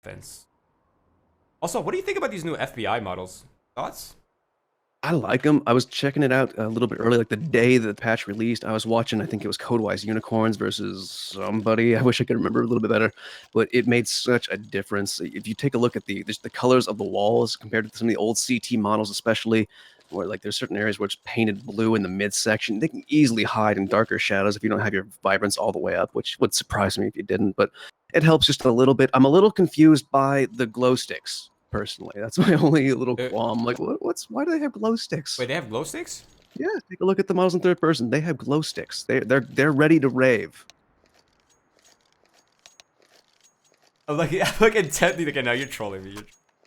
Fence. Also, what do you think about these new FBI models? Thoughts? I like them. I was checking it out a little bit early, like the day that the patch released. I was watching, I think it was Codewise Unicorns versus somebody. I wish I could remember a little bit better, but it made such a difference. If you take a look at the colors of the walls compared to some of the old CT models, especially where like there's certain areas where it's painted blue in the midsection, they can easily hide in darker shadows if you don't have your vibrance all the way up, which would surprise me if you didn't. But it helps just a little bit. I'm a little confused by the glow sticks personally. That's my only little Uh, qualm. Like, why do they have glow sticks? Wait, they have glow sticks? Yeah, take a look at the models in third person. They have glow sticks. They're ready to rave. I'm like, I'm like intently like, no, you're trolling me.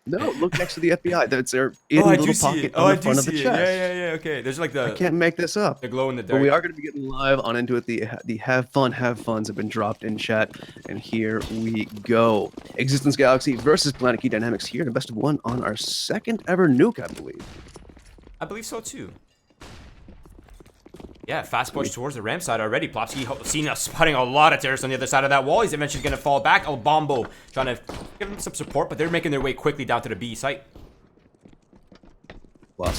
No, look next to the FBI. They're Oh, in I a do little see it. pocket Oh, on I the do front of the see it. Yeah, chest. yeah, yeah. Okay, there's like I can't make this up. the glow in the But we dark. are going to be getting live on into it. The have fun, have funs have been dropped in chat, and here we go. Existence Galaxy versus Planetkey Dynamics here in a best of one on our second ever nuke, I believe. I believe so too. Yeah, fast push towards the ramp side already. Plopsky seen us spotting a lot of terrorists on the other side of that wall. He's eventually going to fall back. El Bombo trying to give him some support, but they're making their way quickly down to the B site.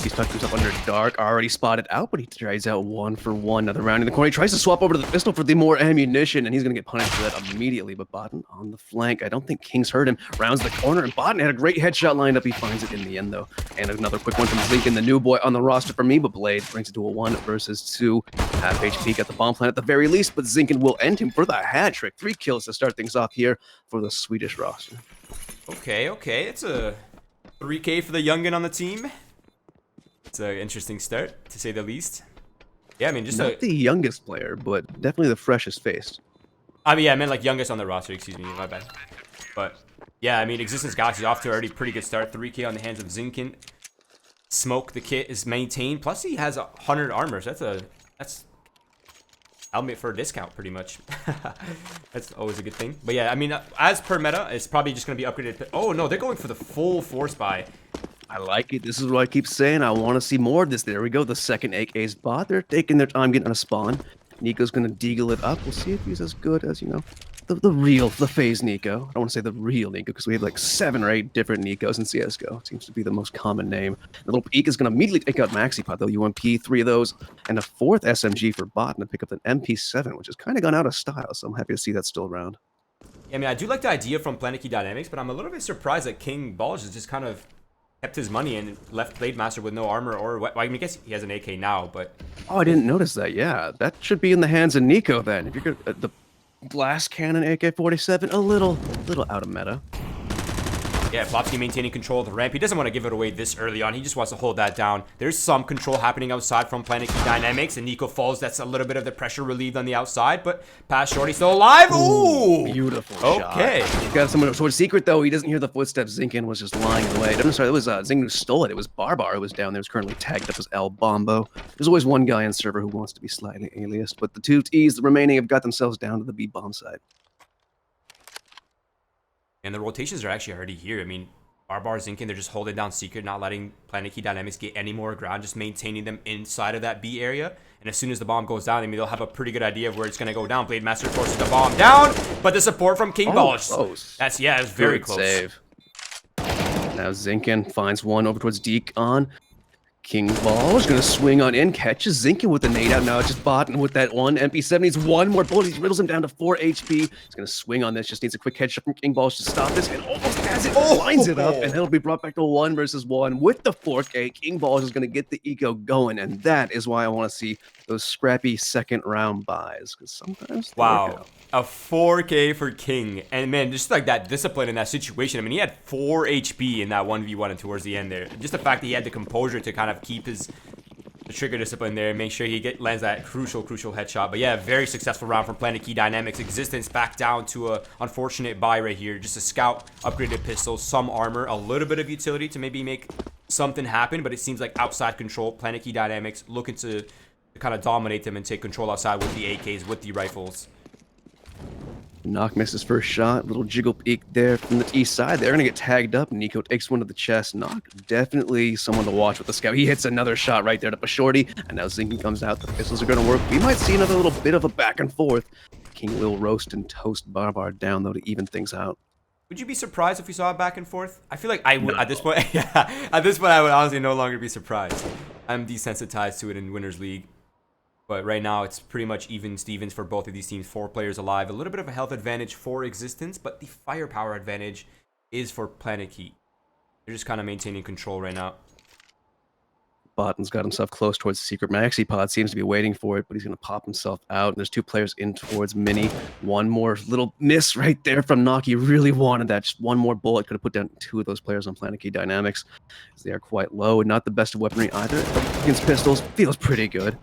He's tucked himself under dark, already spotted out, but he tries out 1-for-1. Another round in the corner. He tries to swap over to the pistol for the more ammunition, and he's going to get punished for that immediately. But Botan on the flank. I don't think King's hurt him. Rounds the corner, and Botan had a great headshot lined up. He finds it in the end, though. And another quick one from Zinkin, the new boy on the roster for me, but Blade brings it to a 1 versus 2. Half HP got the bomb plant at the very least, but Zinkin will end him for the hat trick. 3 kills to start things off here for the Swedish roster. Okay, okay. It's a 3K for the youngin on the team. It's an interesting start, to say the least. Yeah, I mean, just Not the youngest player, but definitely the freshest face. I mean, yeah, I meant like youngest on the roster, excuse me, my bad. But, yeah, I mean, Existence Galaxy off to a already pretty good start. 3K on the hands of Zinkin. Smoke, the kit is maintained. Plus, he has 100 armor, so that's helmet for a discount, pretty much. That's always a good thing. But, yeah, I mean, as per meta, it's probably just going to be upgraded. Oh, no, they're going for the full force buy. I like it. This is what I keep saying. I want to see more of this. There we go. The second AK spot. They're taking their time getting on a spawn. Nico's going to deagle it up. We'll see if he's as good as, you know, the phase Nico. I don't want to say the real Nico because we have like 7 or 8 different Nikos in CSGO. It seems to be the most common name. The little peek is going to immediately take out MaxiPod, though. UMP, 3 of those, and a 4th SMG for Bot, and pick up an MP7, which has kind of gone out of style, so I'm happy to see that's still around. I mean, I do like the idea from Planetkey Dynamics, but I'm a little bit surprised that King Balls is just kind of kept his money and left Blade Master with no armor or what. Well, I mean, I guess he has an AK now, but Oh, I didn't notice that. Yeah, that should be in the hands of Nico then. If you're gonna the blast cannon AK-47, a little out of meta. yeah, Plopsky maintaining control of the ramp. He doesn't want to give it away this early on. He just wants to hold that down. There's some control happening outside from Planetkey Dynamics, and Nico falls. That's a little bit of the pressure relieved on the outside, but pass short. He's still alive. Ooh, Beautiful okay. shot. He's got someone towards secret, though. He doesn't hear the footsteps. Zinkin was just lying in the way. I'm sorry, it was Zinkin who stole it. It was Barbar who was down there. Who's currently tagged up as El Bombo. There's always one guy on server who wants to be slightly aliased, but the 2 T's, the remaining, have got themselves down to the B bomb side. And the rotations are actually already here. I mean, Barbar, Zinkin, they're just holding down secret, not letting Planetkey Dynamics get any more ground, just maintaining them inside of that B area. And as soon as the bomb goes down, I mean, they'll have a pretty good idea of where it's going to go down. Blade Master forces the bomb down, but the support from King Balls. Close. That's, yeah, it's very Good close. Save. Now Zinkin finds one over towards Deacon. King Ball is going to swing on in, catches Zinkin with the nade out. Now it's just Botan with that one. MP7 needs one more bullet. He riddles him down to 4 HP. He's going to swing on this. Just needs a quick headshot from King Balls to stop this. And almost has it. Lines it up. And it'll be brought back to 1 versus 1 with the 4K. King Balls is going to get the eco going. And that is why I want to see those scrappy second round buys. Because sometimes they work out. A 4K for King. And man, just like that discipline in that situation. I mean, he had 4 HP in that 1v1 and towards the end there. Just the fact that he had the composure to kind of keep his trigger discipline there and make sure he lands that crucial headshot. But yeah, very successful round from Planetkey Dynamics. Existence back down to a unfortunate buy right here. Just a scout, upgraded pistol, some armor, a little bit of utility to maybe make something happen. But it seems like outside control, Planetkey Dynamics looking to kind of dominate them and take control outside with the AKs, with the rifles. Knock misses first shot. Little jiggle peek there from the east side. They're going to get tagged up. Nico takes one to the chest. Knock, definitely someone to watch with the scout. He hits another shot right there to Shorty. And now Zinkin comes out. The pistols are going to work. We might see another little bit of a back and forth. King will roast and toast Barbar down, though, to even things out. Would you be surprised if we saw it back and forth? I feel like I would No. at this point. Yeah, at this point, I would honestly no longer be surprised. I'm desensitized to it in Winners League. But right now, it's pretty much even Stevens for both of these teams. 4 players alive. A little bit of a health advantage for Existence, but the firepower advantage is for Planetkey. They're just kind of maintaining control right now. Botton's got himself close towards the secret maxi pod. Seems to be waiting for it, but he's going to pop himself out. And there's 2 players in towards Mini. One more little miss right there from Nock. He really wanted that. Just one more bullet could have put down 2 of those players on Planetkey Dynamics. They are quite low. Not the best of weaponry either. Against pistols, feels pretty good.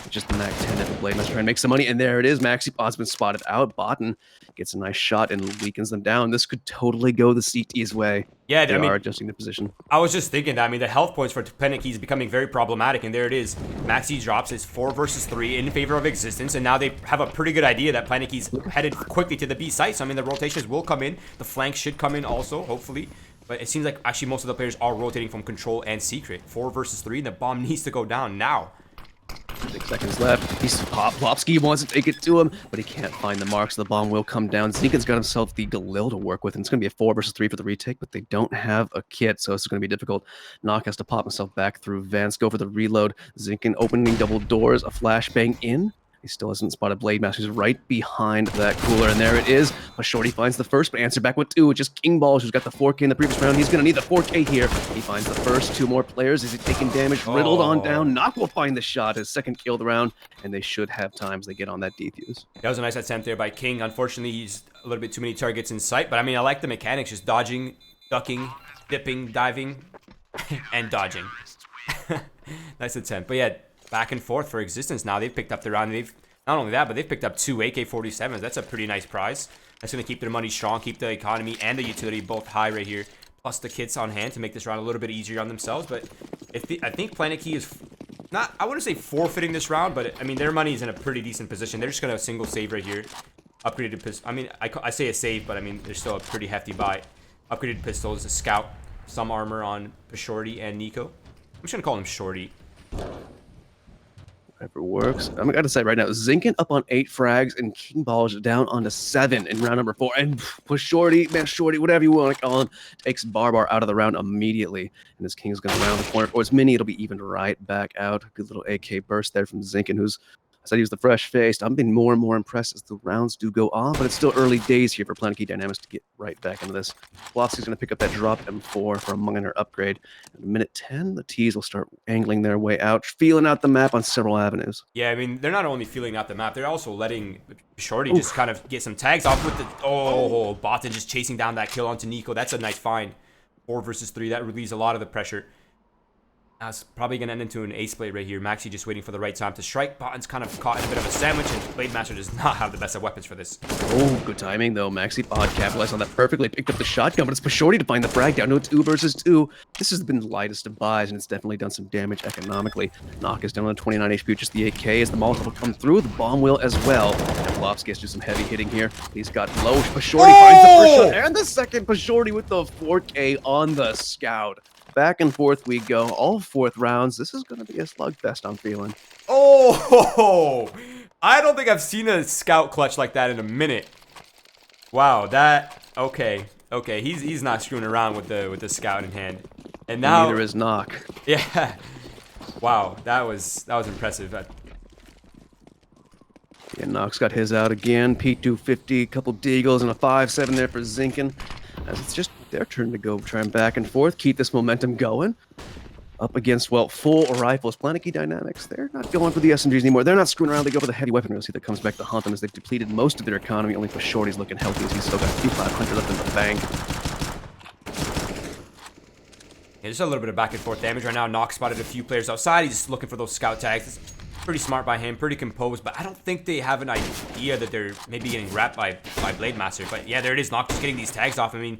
Just the Mac 10 at the blade. Let's try and make some money. And there it is. Maxi Pod's been spotted out. Botten gets a nice shot and weakens them down. This could totally go the CT's way. Yeah, They I mean, are adjusting the position. I was just thinking that. I mean, the health points for Planetkey is becoming very problematic, and there it is. Maxi drops his 4 versus 3 in favor of Existence, and now they have a pretty good idea that Planetkey's headed quickly to the B site. So I mean, the rotations will come in. The flanks should come in also, hopefully. But it seems like actually most of the players are rotating from Control and Secret. 4 versus 3, and the bomb needs to go down now. 6 seconds left. He's Plopsky wants to take it to him, but he can't find the mark, so the bomb will come down. Zekin's got himself the Galil to work with, and it's going to be a 4 versus 3 for the retake, but they don't have a kit, so it's going to be difficult. Nock has to pop himself back through Vance, go for the reload. Zekin opening double doors, a flashbang in. He still hasn't spotted Blade Master. He's right behind that cooler, and there it is. But Shorty finds the first, but answer back with 2. It's just King Balls, who's got the 4K in the previous round. He's going to need the 4K here. He finds the first 2 more players. Is he taking damage? Riddled on down. Nock will find the shot. His second kill of the round, and they should have time as they get on that defuse. That was a nice attempt there by King. Unfortunately, he's a little bit too many targets in sight, but I mean, I like the mechanics. Just dodging, ducking, dipping, diving, and dodging. Nice attempt. But yeah, back and forth for Existence now. They've picked up the round. They've not only that, but they've picked up 2 AK-47s. That's a pretty nice prize. That's going to keep their money strong, keep the economy and the utility both high right here. Plus the kits on hand to make this round a little bit easier on themselves. But I think Planetkey is not, I wouldn't say forfeiting this round, but I mean, their money is in a pretty decent position. They're just going to single save right here. Upgraded pistol. I mean, I say a save, but I mean, there's still a pretty hefty buy. Upgraded pistols, a scout, some armor on Shorty and Nico. I'm just going to call him Shorty. Whatever works. I'm going to say right now, Zinkin up on 8 frags and King Balls down onto 7 in round number 4. And push Shorty, man, Shorty, whatever you want to call him, takes Barbar out of the round immediately. And this King's going to round the corner. Or it's Mini, it'll be even right back out. Good little AK burst there from Zinkin, who's, I said he was the fresh-faced. I'm being more and more impressed as the rounds do go on, but it's still early days here for Planetkey Dynamics to get right back into this. Flopsy's going to pick up that drop M4 for a Munginer upgrade. At minute 10, the T's will start angling their way out, feeling out the map on several avenues. Yeah, I mean, they're not only feeling out the map, they're also letting Shorty just kind of get some tags off with the... Oh, Botta just chasing down that kill onto Nico. That's a nice find. 4 versus 3, that relieves a lot of the pressure. That's probably going to end into an ace play right here. Maxi just waiting for the right time to strike. Botton's kind of caught in a bit of a sandwich, and Blade Master does not have the best of weapons for this. Oh, good timing, though. Maxi Pod capitalized on that perfectly. Picked up the shotgun, but it's for Shorty to find the frag down to a 2 versus 2. This has been the lightest of buys, and it's definitely done some damage economically. Nock is down on 29 HP, just the AK. As the Molotov will come through, the bomb will as well. And Flopsky has to do some heavy hitting here. He's got low. Pashorty finds the first shot and the second. Pashorty with the 4K on the scout. Back and forth we go, all 4th rounds. This is going to be a slugfest, I'm feeling. Oh, I don't think I've seen a scout clutch like that in a minute. Wow, that, okay, he's not screwing around with the scout in hand. And now, neither is Nock. Yeah, wow, that was impressive. Yeah, Nock's got his out again. P250, couple deagles, and a 5-7 there for Zinkin. As it's just their turn to go try and back and forth, keep this momentum going. Up against, well, full rifles. Planetkey Dynamics, they're not going for the SMGs anymore. They're not screwing around. They go for the heavy weapon. We'll see that comes back to haunt them as they've depleted most of their economy. Only for Shorty's looking healthy as he's still got 500 left in the bank. Yeah, just a little bit of back and forth damage right now. Nock spotted a few players outside. He's just looking for those scout tags. It's pretty smart by him, pretty composed, but I don't think they have an idea that they're maybe getting wrapped by Blade Master. But yeah, there it is. Nock just getting these tags off. I mean,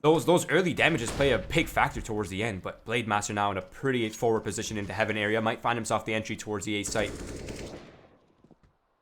those early damages play a big factor towards the end, but Blade Master now in a pretty forward position into heaven area. Might find himself the entry towards the A site.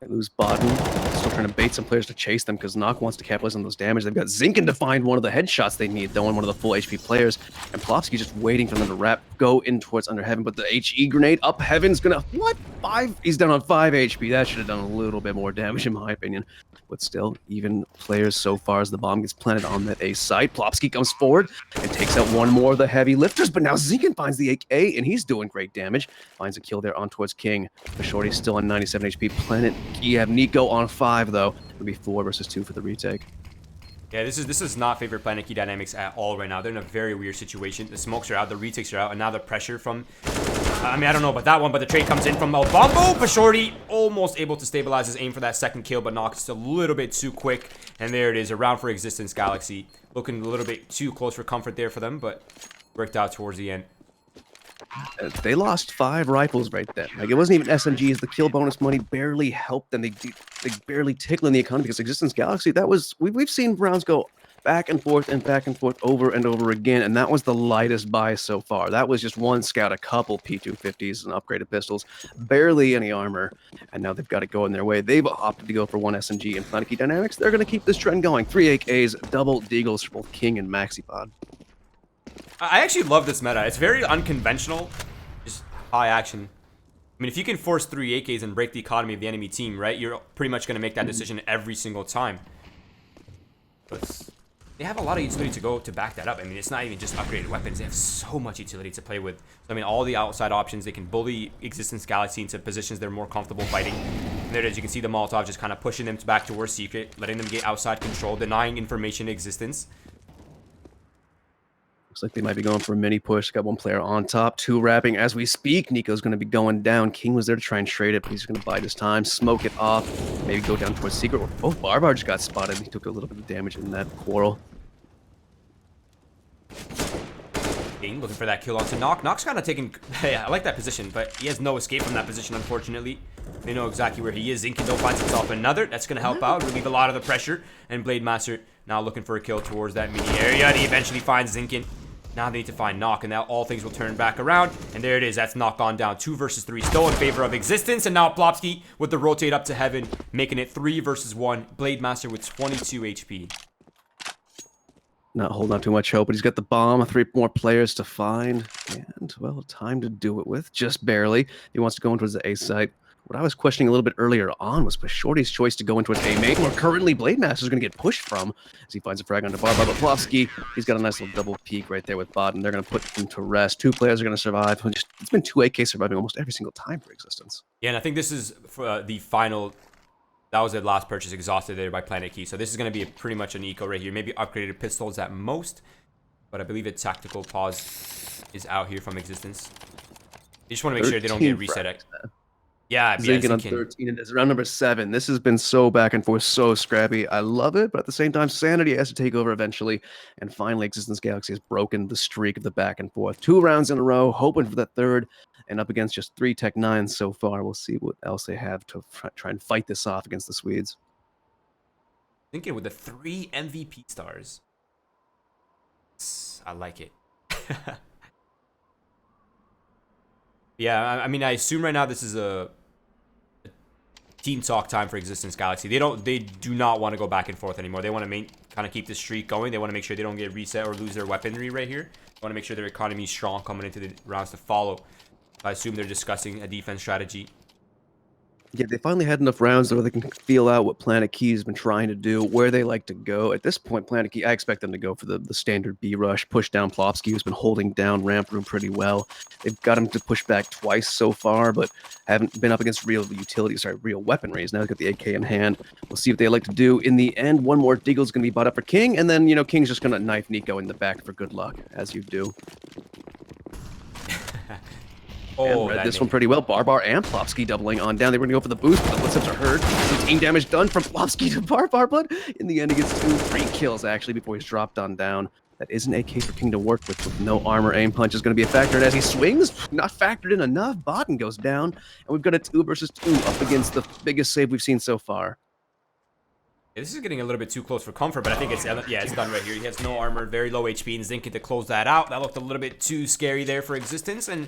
They lose Bodden. Still trying to bait some players to chase them because Nock wants to capitalize on those damage. They've got Zinkin to find one of the headshots they need, though, on one of the full HP players. And Plopsky just waiting for them to wrap, go in towards Under Heaven. But the HE grenade up Heaven's gonna. What? 5? He's down on 5 HP. That should have done a little bit more damage, in my opinion. But still, even players so far as the bomb gets planted on that A site. Plopsky comes forward and takes out one more of the heavy lifters. But now Zinkin finds the AK, and he's doing great damage. Finds a kill there on towards King. But Shorty's still on 97 HP. Planetkey have Nico on 5, though. It'll be 4 versus 2 for the retake. Yeah, this is not favorite Planetkey dynamics at all right now. They're in a very weird situation. The smokes are out, the retakes are out, and now the pressure from... I mean, I don't know about that one, but the trade comes in from El Bombo. Pashorty almost able to stabilize his aim for that second kill, but Nox just a little bit too quick. And there it is, a round for Existence Galaxy. Looking a little bit too close for comfort there for them, but worked out towards the end. They lost 5 rifles right then. Like, it wasn't even SMGs. The kill bonus money barely helped them. They barely tickle in the economy because Existence Galaxy, that was... We've seen rounds go back and forth over and over again, and that was the lightest buy so far. That was just one scout, a couple P250s and upgraded pistols, barely any armor, and now they've got it going their way. They've opted to go for 1 SMG and Planetkey dynamics. They're going to keep this trend going. 3 AKs, double deagles for both King and Maxipod. I actually love this meta. It's very unconventional, just high action. I mean, if you can force 3 AKs and break the economy of the enemy team, right, you're pretty much going to make that decision every single time. But they have a lot of utility to go to back that up. I mean, it's not even just upgraded weapons. They have so much utility to play with. So, I mean, all the outside options, they can bully Existence Galaxy into positions they're more comfortable fighting. And there it is. You can see the Molotov just kind of pushing them back towards Secret, letting them get outside control, denying information Existence. Looks like they might be going for a mini push. Got 1 player on top, 2 wrapping as we speak. Nico's going to be going down. King was there to try and trade it, but he's going to bide his time, smoke it off, maybe go down towards Secret. Both Barbar just got spotted. He took a little bit of damage in that quarrel. King looking for that kill onto Nock. Nock's kind of taking... Yeah, I like that position, but he has no escape from that position, unfortunately. They know exactly where he is. Zinkindo finds himself another. That's going to help out, relieve a lot of the pressure. And Blade Master now looking for a kill towards that mini area. And he eventually finds Zinkin. Now they need to find Nock, and now all things will turn back around. And there it is. That's Nock gone down. 2 versus 3, still in favor of Existence. And now Plopsky with the rotate up to Heaven, making it 3 versus 1. Blade Master with 22 HP. Not holding on too much hope, but he's got the bomb. 3 more players to find. And, well, time to do it with. Just barely. He wants to go into the A site. What I was questioning a little bit earlier on was Shorty's choice to go into an A main, where currently Blade Master's going to get pushed from as he finds a frag onto Barbar. But Plopsky, he's got a nice little double peek right there with Bodden. They're going to put him to rest. 2 players are going to survive. It's been 2 AK surviving almost every single time for Existence. Yeah, and I think this is for the final... That was the last purchase exhausted there by Planetkey. So this is going to be pretty much an eco right here. Maybe upgraded pistols at most. But I believe a tactical pause is out here from Existence. They just want to make sure they don't get reset. Yeah, Zinkin on 13, and it's round number 7. This has been so back and forth, so scrappy. I love it, but at the same time, Sanity has to take over eventually. And finally, Existence Galaxy has broken the streak of the back and forth. 2 rounds in a row, hoping for that 3rd, and up against just 3 Tech 9s so far. We'll see what else they have to try and fight this off against the Swedes. Thinking with the 3 MVP stars. I like it. Yeah, I mean, I assume right now this is a team talk time for Existence Galaxy. They do not want to go back and forth anymore. They want to kind of keep the streak going. They want to make sure they don't get reset or lose their weaponry right here. They want to make sure their economy is strong coming into the rounds to follow. I assume they're discussing a defense strategy. Yeah, they finally had enough rounds where they can feel out what Planetkey has been trying to do, where they like to go. At this point, Planetkey, I expect them to go for the standard B rush, push down Plopsky, who's been holding down ramp room pretty well. They've got him to push back twice so far, but haven't been up against real weaponry. Now they've got the AK in hand. We'll see what they like to do. In the end, 1 more Deagle's going to be bought up for King, and then, King's just going to knife Nico in the back for good luck, as you do. Oh, and read this one pretty well. Barbar and Plopsky doubling on down. They were going to go for the boost, but the footsteps are heard. Some team damage done from Plopsky to Barbar, but in the end, he gets 3 kills, actually, before he's dropped on down. That is an AK for King to work with no armor. Aim punch is going to be a factor, and as he swings, not factored in enough. Bodden goes down, and we've got a 2 versus 2 up against the biggest save we've seen so far. Yeah, this is getting a little bit too close for comfort, but I think it's done right here. He has no armor, very low HP, and Zinkin to close that out. That looked a little bit too scary there for Existence, and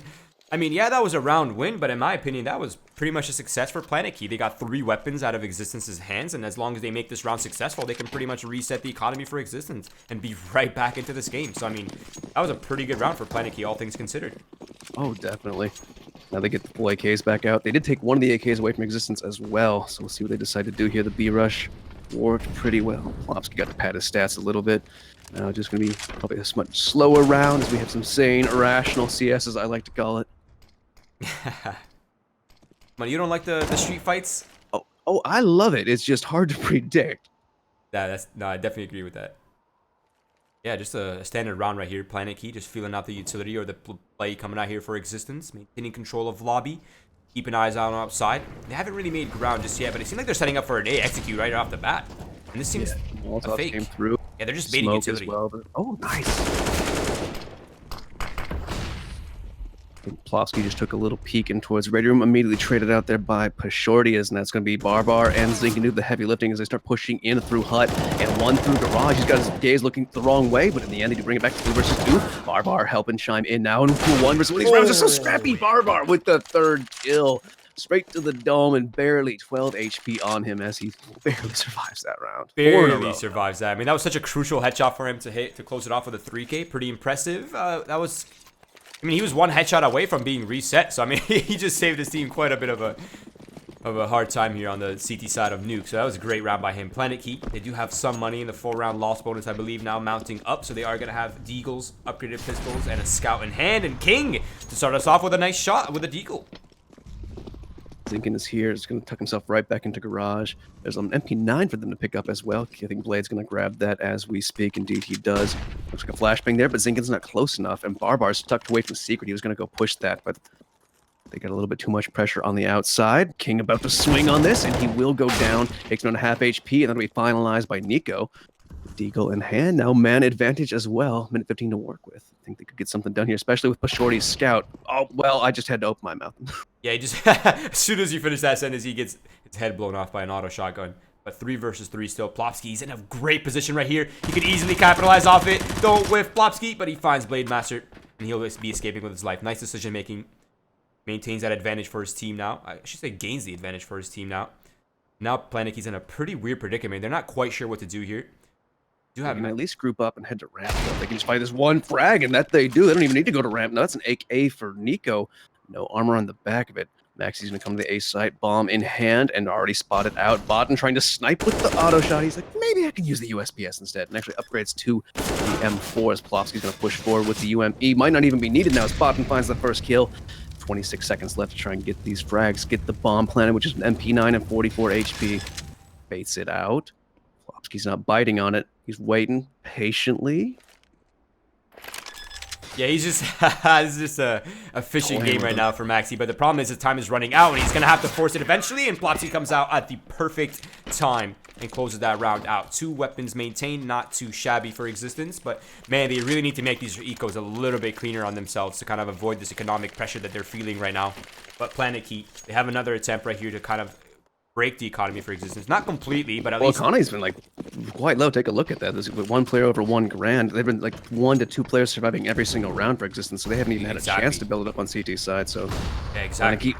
I mean, yeah, that was a round win, but in my opinion, that was pretty much a success for Planetkey. They got 3 weapons out of Existence's hands, and as long as they make this round successful, they can pretty much reset the economy for Existence and be right back into this game. So, I mean, that was a pretty good round for Planetkey, all things considered. Oh, definitely. Now they get the full AKs back out. They did take one of the AKs away from Existence as well, so we'll see what they decide to do here. The B-Rush worked pretty well. Plopsky got to pad his stats a little bit. Now just going to be probably a much slower round as we have some sane, irrational CS, as I like to call it. Man, you don't like the street fights? Oh, I love it. It's just hard to predict. Yeah, no, I definitely agree with that. Yeah, just a standard round right here. Planetkey just feeling out the utility or the play coming out here for Existence, maintaining control of lobby, keeping eyes out on outside. They haven't really made ground just yet, but it seems like they're setting up for an A execute right off the bat. And this seems a fake. Came through. Yeah, they're just baiting Smoke utility. As well, but, oh, nice. Plopsky just took a little peek in towards Ready Room, immediately traded out there by Pashortias, and that's going to be Barbar and Zinkin do the heavy lifting as they start pushing in through Hut and one through Garage. He's got his gaze looking the wrong way, but in the end, he did bring it back to 2 versus 2. Barbar helping chime in now in 1 versus 1. These rounds are so scrappy. Barbar with the 3rd kill. Straight to the dome and barely 12 HP on him as he barely survives that round. Barely survives that. I mean, that was such a crucial headshot for him to hit to close it off with a 3K. Pretty impressive. That was... I mean, he was 1 headshot away from being reset, so I mean, he just saved his team quite a bit of a hard time here on the CT side of Nuke. So that was a great round by him. Planetkey, they do have some money in the 4-round loss bonus, I believe, now mounting up, so they are going to have Deagles, upgraded pistols, and a scout in hand, and King to start us off with a nice shot with a Deagle. Zinkin is here. He's going to tuck himself right back into Garage. There's an MP9 for them to pick up as well. I think Blade's going to grab that as we speak. Indeed, he does. Looks like a flashbang there, but Zinkin's not close enough, and Barbar's tucked away from Secret. He was going to go push that, but they got a little bit too much pressure on the outside. King about to swing on this, and he will go down. Takes him down to half HP, and that'll be finalized by Nico. Deagle in hand. Now man advantage as well. Minute 15 to work with. I think they could get something done here, especially with Pashorty's scout. Oh, well, I just had to open my mouth. Yeah, he just as soon as you finish that sentence, he gets his head blown off by an auto shotgun. But 3 versus 3 still. Plopsky's in a great position right here. He could easily capitalize off it. Don't whiff Plopsky, but he finds Blade Master, and he'll be escaping with his life. Nice decision making. Maintains that advantage for his team now. I should say gains the advantage for his team now. Now Planetkey's in a pretty weird predicament. They're not quite sure what to do here. They can at least group up and head to ramp. Though. They can just find this 1 frag, and that they do. They don't even need to go to ramp. Now that's an AK for Nico. No armor on the back of it. Maxi's going to come to the A site, bomb in hand, and already spotted out. Botan trying to snipe with the auto shot. He's like, maybe I could use the USPS instead. And actually upgrades to the M4 as Plopsky's going to push forward with the UMP. Might not even be needed now as Botan finds the first kill. 26 seconds left to try and get these frags. Get the bomb planted, which is an MP9 and 44 HP. Baits it out. Plopsky's not biting on it. He's waiting patiently. Yeah, he's just this is just a fishing game right now for Maxi, but the problem is his time is running out, and he's gonna have to force it eventually, and Plopsky comes out at the perfect time and closes that round out. 2 weapons maintained, not too shabby for Existence, but man, they really need to make these ecos a little bit cleaner on themselves to kind of avoid this economic pressure that they're feeling right now. But Planetkey, they have another attempt right here to kind of break the economy for Existence. Not completely, but at least... Well, economy's been, like, quite low. Take a look at that. There's 1 player over 1 grand. They've been, like, 1 to 2 players surviving every single round for Existence, so they haven't even had a chance to build it up on CT's side, so... Yeah, exactly.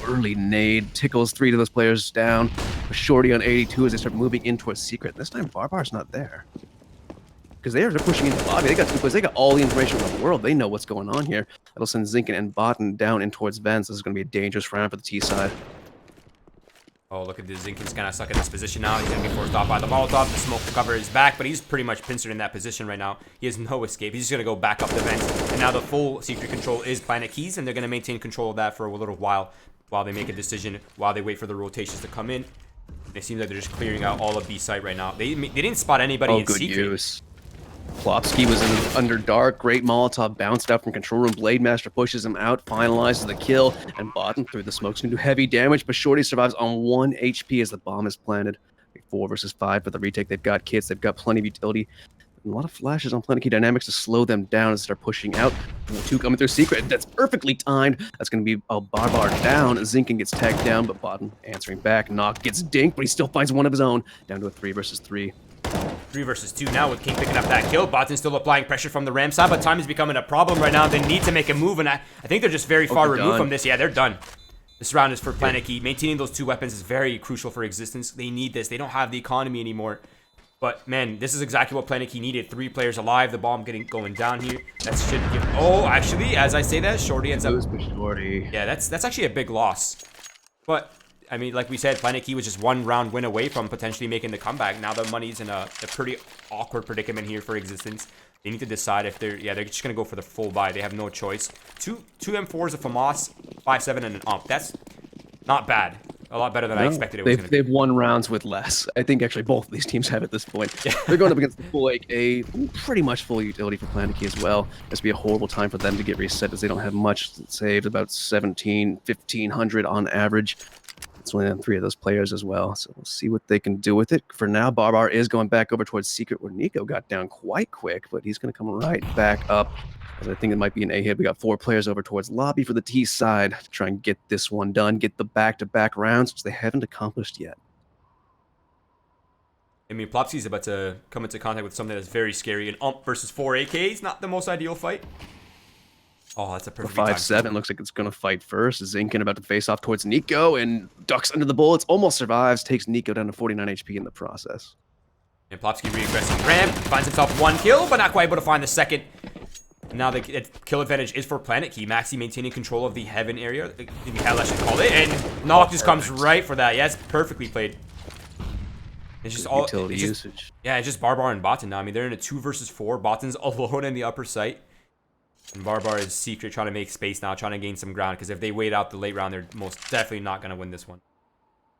Early nade. Tickles 3 of those players down. A shorty on 82 as they start moving in towards Secret. This time, Barbar's not there. Because they're pushing into the lobby. They got 2 players. They got all the information in the world. They know what's going on here. That'll send Zinkin and Botan down in towards Vents. This is going to be a dangerous round for the T side. Oh, look at this. Zinkin's kind of stuck in this position now. He's going to be forced off by the Molotov. The smoke will cover his back, but he's pretty much pincered in that position right now. He has no escape. He's just going to go back up the vents. And now the full secret control is Planetkey's, and they're going to maintain control of that for a little while they make a decision, while they wait for the rotations to come in. It seems like they're just clearing out all of B site right now. They didn't spot anybody in good secret. Use. Plopsky was in under dark. Great Molotov bounced out from control room. Blade Master pushes him out, finalizes the kill, and Botan through the smoke's going to do heavy damage, but Shorty survives on 1 HP as the bomb is planted. 4 versus 5 for the retake. They've got kits. They've got plenty of utility. And a lot of flashes on Planetkey Dynamics to slow them down as they start pushing out. 2 coming through Secret. That's perfectly timed. That's going to be a Barbar down. Zinkin gets tagged down, but Botan answering back. Knock gets dinked, but he still finds one of his own. Down to a 3 versus 3. 3 versus 2 now with King picking up that kill. Botan's still applying pressure from the ramp side, but time is becoming a problem right now. They need to make a move, and I think they're just very far removed from this. Yeah, they're done. This round is for Planetkey. Maintaining those 2 weapons is very crucial for existence. They need this. They don't have the economy anymore. But, man, this is exactly what Planetkey needed. 3 players alive. The bomb going down here. That should give... Oh, actually, as I say that, Shorty ends up... Shorty. Yeah, that's actually a big loss. But, I mean, like we said, Planetkey was just 1 round win away from potentially making the comeback. Now the money's in a pretty awkward predicament here for existence. They need to decide if they're just going to go for the full buy. They have no choice. Two M4s, a FAMAS, 5.7, and an UMP. That's not bad. A lot better than I expected it was going to be. They've won rounds with less. I think actually both of these teams have at this point. They're going up against the full AK, pretty much full utility for Planetkey as well. This would be a horrible time for them to get reset as they don't have much saved, about 1,500 on average. It's only on 3 of those players as well, so we'll see what they can do with it. For now, Barbar is going back over towards Secret, where Nico got down quite quick, but he's going to come right back up. As I think it might be an A hit. We got 4 players over towards Lobby for the T side to try and get this one done, get the back-to-back rounds, which they haven't accomplished yet. I mean, Plopsy's about to come into contact with something that's very scary. An UMP versus 4 AKs, not the most ideal fight. Oh, that's a perfect 5-7 looks like it's going to fight first. Zinkin about to face off towards Nico and ducks under the bullets, almost survives, takes Nico down to 49 HP in the process. And Plopsky regressing ramp, finds himself 1 kill, but not quite able to find the second. Now the kill advantage is for Planetkey. Maxi maintaining control of the heaven area, how I should call it, and Knock just comes right for that. Yeah, it's perfectly played. It's just all utility usage. Yeah, it's just Barbar and Botan now. I mean, they're in a 2 versus 4. Botan's alone in the upper site. And Barbar is Secret trying to make space now, trying to gain some ground, because if they wait out the late round, they're most definitely not going to win this one.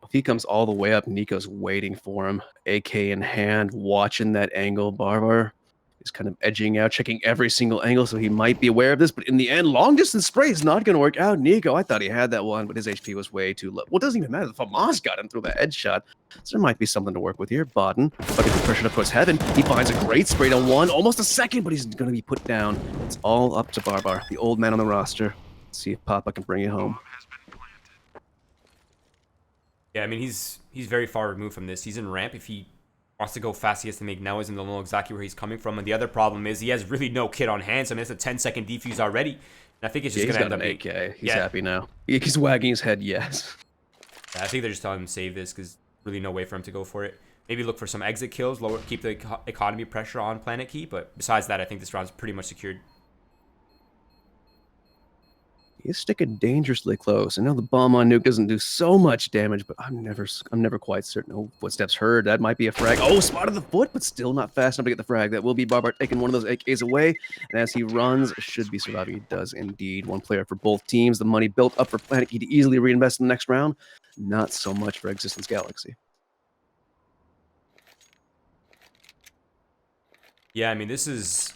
If he comes all the way up, Nico's waiting for him. AK in hand, watching that angle. Barbar is kind of edging out, checking every single angle, so he might be aware of this. But in the end, long distance spray is not going to work out. Nico, I thought he had that one, but his HP was way too low. Well, it doesn't even matter. The FAMAS got him through the headshot. So there might be something to work with here. Botan, bucket the pressure up towards heaven. He finds a great spray to 1, almost a second, but he's going to be put down. It's all up to Barbar, the old man on the roster. Let's see if Papa can bring it home. Yeah, I mean, he's very far removed from this. He's in ramp. If he wants to go fast, he has to make noise, and they'll know exactly where he's coming from. And the other problem is he has really no kit on hand. So I mean, it's a 10-second defuse already. And I think it's just going to end up being... AK. He's happy now. He's wagging his head, yes. Yeah, I think they're just telling him to save this because really no way for him to go for it. Maybe look for some exit kills, keep the economy pressure on Planetkey. But besides that, I think this round's pretty much secured. He's sticking dangerously close. I know the bomb on nuke doesn't do so much damage, but I'm never quite certain. Oh, footsteps heard. That might be a frag. Oh, spotted the foot, but still not fast enough to get the frag. That will be Barbar taking one of those AKs away. And as he runs, should be surviving. He does indeed. 1 player for both teams. The money built up for Planetkey to easily reinvest in the next round. Not so much for Existence Galaxy. Yeah, I mean, this is...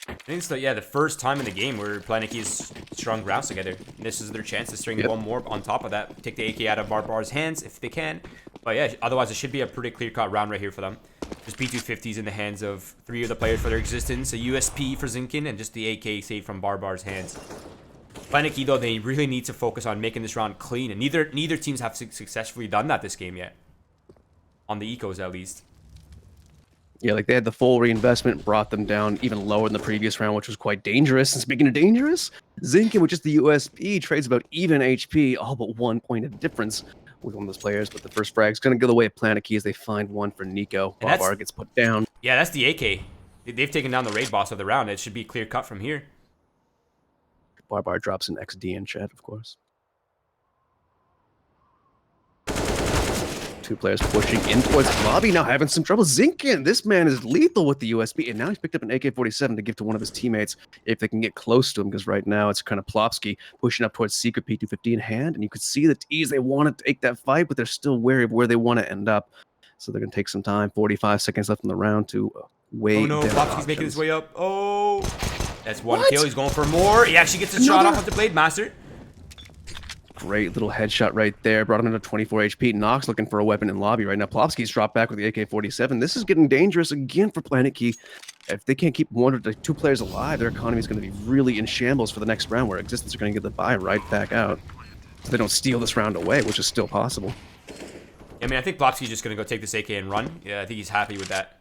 I think it's the first time in the game where Planetkey's strung rounds together. This is their chance to string 1 more on top of that. Take the AK out of Barbar's hands if they can. But yeah, otherwise it should be a pretty clear-cut round right here for them. Just P250s in the hands of 3 of the players for their existence. A USP for Zinkin and just the AK saved from Barbar's hands. Planetkey, though, they really need to focus on making this round clean. And neither teams have successfully done that this game yet. On the ecos, at least. Yeah, like they had the full reinvestment, brought them down even lower than the previous round, which was quite dangerous. And speaking of dangerous, Zinkin, which is the USP, trades about even HP, all but 1 point of difference with one of those players. But the first frag's going to go the way of Planetkey as they find one for Nico. Barbar gets put down. Yeah, that's the AK. They've taken down the raid boss of the round. It should be clear cut from here. Barbar drops an XD in chat, of course. 2 players pushing in towards the lobby, now having some trouble. Zinkin, this man is lethal with the USB, and now he's picked up an AK-47 to give to one of his teammates if they can get close to him, because right now it's kind of Plopsky pushing up towards Secret, P250 in hand, and you could see the T's, they want to take that fight, but they're still wary of where they want to end up. So they're going to take some time, 45 seconds left in the round to wait. Oh no, Plopsky's making his way up. Oh, that's 1 kill, he's going for more. He actually gets a shot off with the Blade Master. Great little headshot right there. Brought him into 24 HP. Nox looking for a weapon in lobby right now. Plopsky's dropped back with the AK-47. This is getting dangerous again for Planetkey. If they can't keep 1 or 2 players alive, their economy is going to be really in shambles for the next round, where Existence are going to get the buy right back out. So they don't steal this round away, which is still possible. I mean, I think Plopsky's just going to go take this AK and run. Yeah, I think he's happy with that.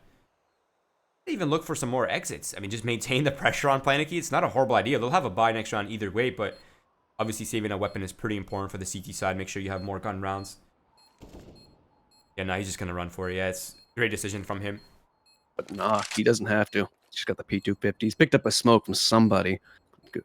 Even look for some more exits. I mean, just maintain the pressure on Planetkey. It's not a horrible idea. They'll have a buy next round either way, but obviously saving a weapon is pretty important for the CT side. Make sure you have more gun rounds. Yeah, now he's just going to run for it. Yeah, it's a great decision from him. But nah, he doesn't have to. He's got the P250. He's picked up a smoke from somebody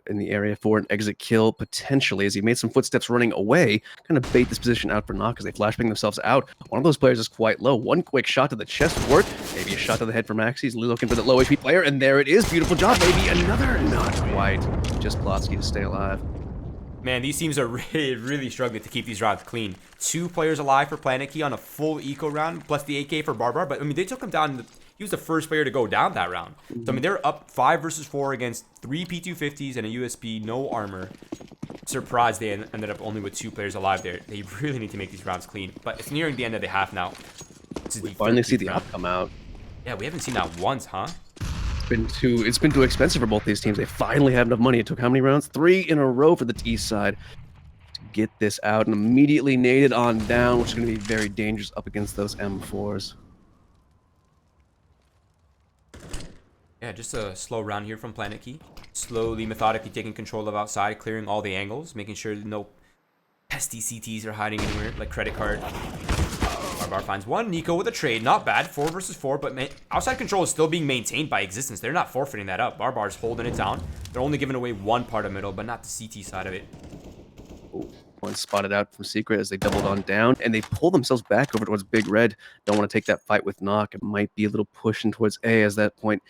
in the area for an exit kill, potentially, as he made some footsteps running away, kind of bait this position out for Knock as they flashbang themselves out. One of those players is quite low. One quick shot to the chest would work. Maybe a shot to the head for Maxi. He's looking for the low HP player, and there it is. Beautiful job. Maybe another. Not quite. Just Plotsky to stay alive. Man, these teams are really struggling to keep these rounds clean. 2 players alive for Planetkey on a full eco round, plus the AK for Barbar. But, I mean, they took him down. He was the first player to go down that round. So, I mean, they're up 5 versus 4 against 3 P250s and a USP, no armor. Surprised they ended up only with 2 players alive there. They really need to make these rounds clean. But it's nearing the end of the half now. We finally see the op come out. Yeah, we haven't seen that once, huh? It's been too expensive for both these teams. They finally have enough money. It took how many rounds? 3 in a row for the East side to get this out and immediately naded on down, which is going to be very dangerous up against those M4s. Yeah, just a slow round here from Planetkey. Slowly, methodically taking control of outside, clearing all the angles, making sure no pesty CTs are hiding anywhere, like credit card. Barbar finds one. Nico with a trade. Not bad. 4 versus 4, but outside control is still being maintained by Existence. They're not forfeiting that up. Barbar's holding it down. They're only giving away one part of middle, but not the CT side of it. Ooh, one spotted out from Secret as they doubled on down, and they pull themselves back over towards Big Red. Don't want to take that fight with Knock. It might be a little pushing towards A as that point.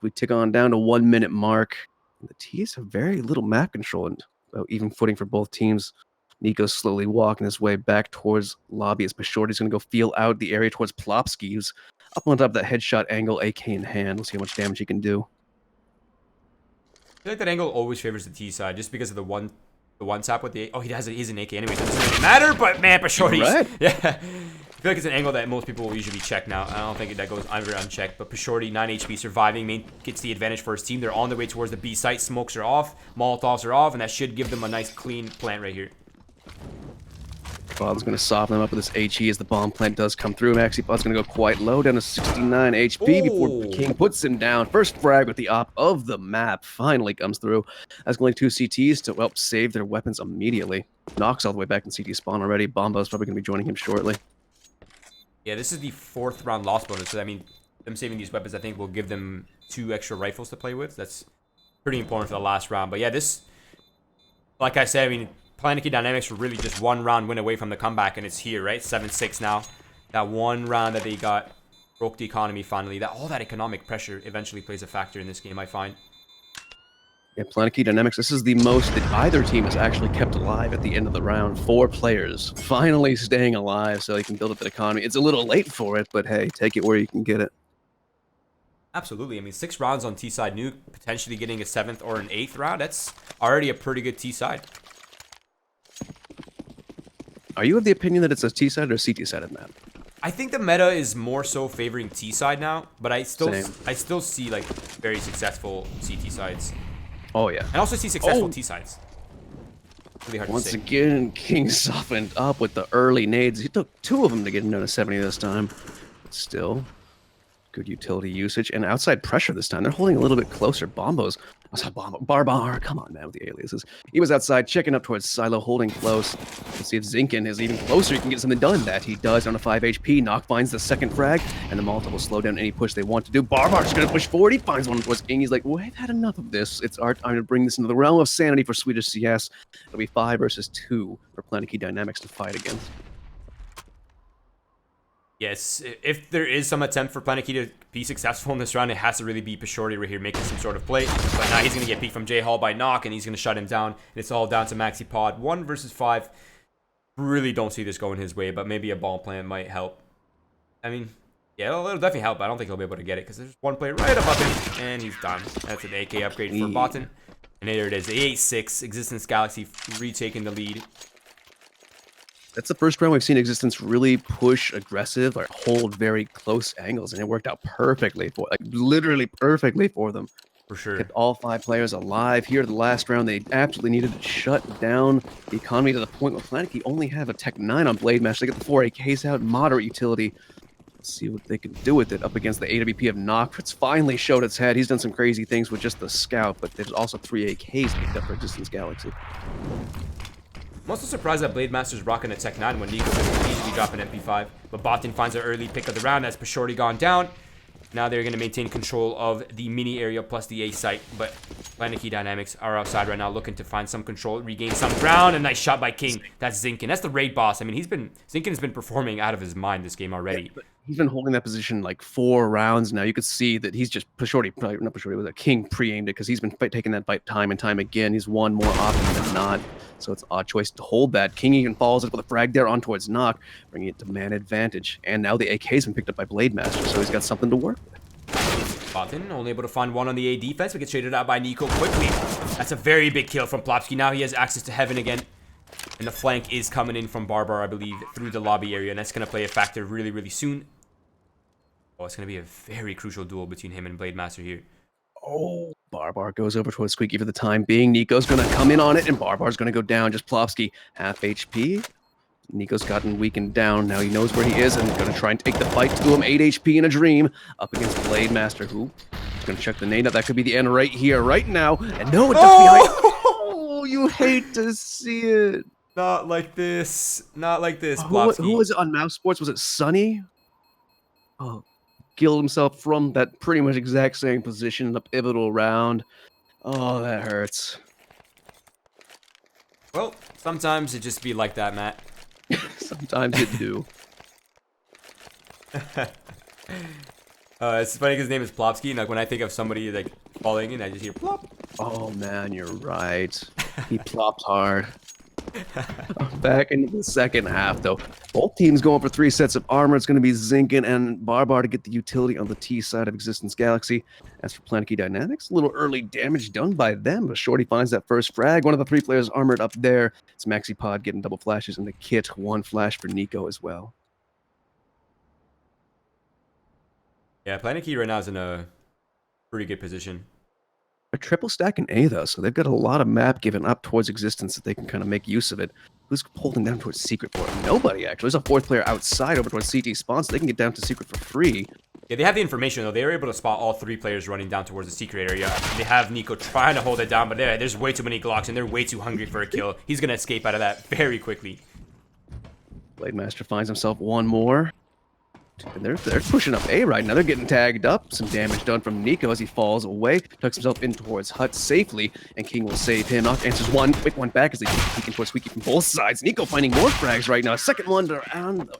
We tick on down to 1 minute mark. The T's have very little map control and even footing for both teams. Nico's slowly walking his way back towards lobby as Pashorty's going to go feel out the area towards Plopsky, who's up on top of that headshot angle, AK in hand. We'll see how much damage he can do. I feel like that angle always favors the T side just because of the one tap with the... Oh, he's an AK anyway. So it doesn't really matter, but man, Pashorty's... Right. Yeah. I feel like it's an angle that most people will usually check now. I don't think that goes ever unchecked. But Pashorty, 9 HP, surviving, gets the advantage for his team. They're on their way towards the B site. Smokes are off. Molotovs are off. And that should give them a nice, clean plant right here. Bob's going to soften them up with this HE as the bomb plant does come through. Maxi Pod's going to go quite low, down to 69 HP before King puts him down. First frag with the op of the map finally comes through. That's only 2 CTs to, well, save their weapons immediately. Knox all the way back in CT spawn already. Bombo's probably going to be joining him shortly. Yeah, this is the 4th round loss bonus. So, I mean, them saving these weapons, I think, will give them 2 extra rifles to play with. That's pretty important for the last round. But yeah, this, like I said, I mean, Planetkey Dynamics were really just 1 round win away from the comeback, and it's here, right? 7-6 now. That 1 round that they got broke the economy finally. All that economic pressure eventually plays a factor in this game, I find. Yeah, Planetkey Dynamics, this is the most that either team has actually kept alive at the end of the round. 4 players finally staying alive so they can build up that economy. It's a little late for it, but hey, take it where you can get it. Absolutely. I mean, 6 rounds on T-side Nuke, potentially getting a 7th or an 8th round. That's already a pretty good T-side. Are you of the opinion that it's a T-side or a CT-sided map? I think the meta is more so favoring T-side now, but I still see like very successful CT sides. Oh yeah. And also see successful T-sides. Really hard Once to say. again, King softened up with the early nades. He took 2 of them to get him down to 70 this time. But still, good utility usage and outside pressure this time. They're holding a little bit closer. Bombos. Barbar. Come on, man, with the aliases. He was outside checking up towards Silo, holding close. Let's see if Zinkin is even closer. He can get something done. That he does on a 5 HP. Knock finds the 2nd frag, and the Molotov will slow down any push they want to do. Barbar's going to push forward. He finds one towards King. He's like, well, I've had enough of this. It's art. I'm going to bring this into the realm of sanity for Swedish CS. It'll be 5 versus 2 for Planetkey Dynamics to fight against. Yes, if there is some attempt for Planetkey to be successful in this round, it has to really be Pashorty right here making some sort of play. But now he's going to get peeked from J-Hall by Knock, and he's going to shut him down. And it's all down to Maxi Pod. 1 versus 5. Really don't see this going his way, but maybe a ball plant might help. I mean, yeah, it'll definitely help. I don't think he'll be able to get it because there's one player right above him, and he's done. That's an AK upgrade for Botan. And there it is, the 8-6, Existence Galaxy retaking the lead. That's the first round we've seen Existence really push aggressive or hold very close angles, and it worked out perfectly for, like, literally perfectly for them. For sure. Kept all 5 players alive. Here, the last round, they absolutely needed to shut down the economy to the point where Planetkey only have a Tech 9 on Blade Master. They get the 4 AKs out, moderate utility. Let's see what they can do with it up against the AWP of Nock. It's finally showed its head. He's done some crazy things with just the Scout, but there's also 3 AKs picked up for Existence Galaxy. I'm also surprised that Blade Master's rocking a Tech 9 when Nico could easily drop an MP5. But Botin finds an early pick of the round as Pashorty gone down. Now they're going to maintain control of the mini area plus the A site. But Planetkey Dynamics are outside right now looking to find some control, regain some ground. A nice shot by King. That's Zinkin. That's the raid boss. I mean, Zinkin has been performing out of his mind this game already. Yeah, but he's been holding that position like 4 rounds now. You could see that he's just Pashorty, probably not Pashorty, was a King pre-aimed it because he's been taking that fight time and time again. He's won more often than not. So it's an odd choice to hold that. King even follows it with a frag there on towards Nock, bringing it to man advantage. And now the AK's been picked up by Blade Master, so he's got something to work with. Botin only able to find one on the A defense, but gets traded out by Nico quickly. That's a very big kill from Plopsky. Now he has access to Heaven again. And the flank is coming in from Barbar, I believe, through the lobby area. And that's going to play a factor really, really soon. Oh, it's going to be a very crucial duel between him and Blade Master here. Oh, Barbar goes over towards Squeaky for the time being. Nico's going to come in on it, and Barbar's going to go down. Just Plopsky, half HP. Nico's gotten weakened down. Now he knows where he is and going to try and take the fight to him. 8 HP in a dream up against Blade Master, who is going to check the nade up. That could be the end right here, right now. And no, it ducks behind. Oh, you hate to see it. Not like this. Not like this, Plopsky. Who was it on Mouse Sports? Was it Sunny? Oh, killed himself from that pretty much exact same position in the pivotal round. Oh, that hurts. Well, sometimes it just be like that, Matt. Sometimes it do. It's funny because his name is Plopsky, and like when I think of somebody like falling in, I just hear plop. Oh man, you're right. He plopped hard. Back into the second half, though. Both teams going for 3 sets of armor. It's going to be Zinkin and Barbar to get the utility on the T side of Existence Galaxy. As for Planetkey Dynamics, a little early damage done by them, but Shorty finds that first frag. One of the 3 players armored up there. It's Maxi Pod getting double flashes in the kit. 1 flash for Nico as well. Yeah, Planetkey right now is in a pretty good position. A triple stack in A, though, so they've got a lot of map given up towards Existence that they can kind of make use of it. Who's holding down towards Secret for it? Nobody, actually. There's a 4th player outside over towards CT spawn, so they can get down to Secret for free. Yeah, they have the information, though. They were able to spot all 3 players running down towards the secret area. They have Nico trying to hold it down, but there's way too many Glocks, and they're way too hungry for a kill. He's going to escape out of that very quickly. Blade Master finds himself 1 more. And they're pushing up A right now. They're getting tagged up. Some damage done from Nico as he falls away. Tucks himself in towards Hut safely, and King will save him. Knock answers 1. Quick one back as they keep peeking towards Squeaky from both sides. Nico finding more frags right now. A second one to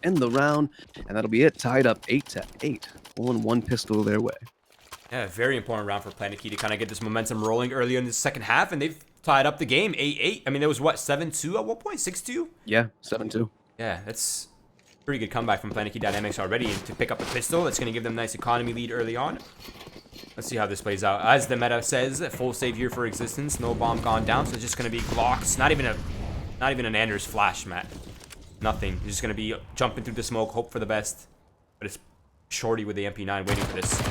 end the round, and that'll be it. Tied up 8-8. Pulling 1 pistol their way. Yeah, very important round for Planetkey to kind of get this momentum rolling early in the second half, and they've tied up the game 8-8. I mean, there was what, 7-2 at one point? 6-2? Yeah, 7-2. Yeah, that's pretty good comeback from Planetkey Dynamics already, and to pick up a pistol. That's going to give them a nice economy lead early on. Let's see how this plays out. As the meta says, full save here for Existence. No bomb gone down, so it's just going to be Glocks. Not even an Anders flash, Matt. Nothing. You're just going to be jumping through the smoke, hope for the best. But it's Shorty with the MP9 waiting for this.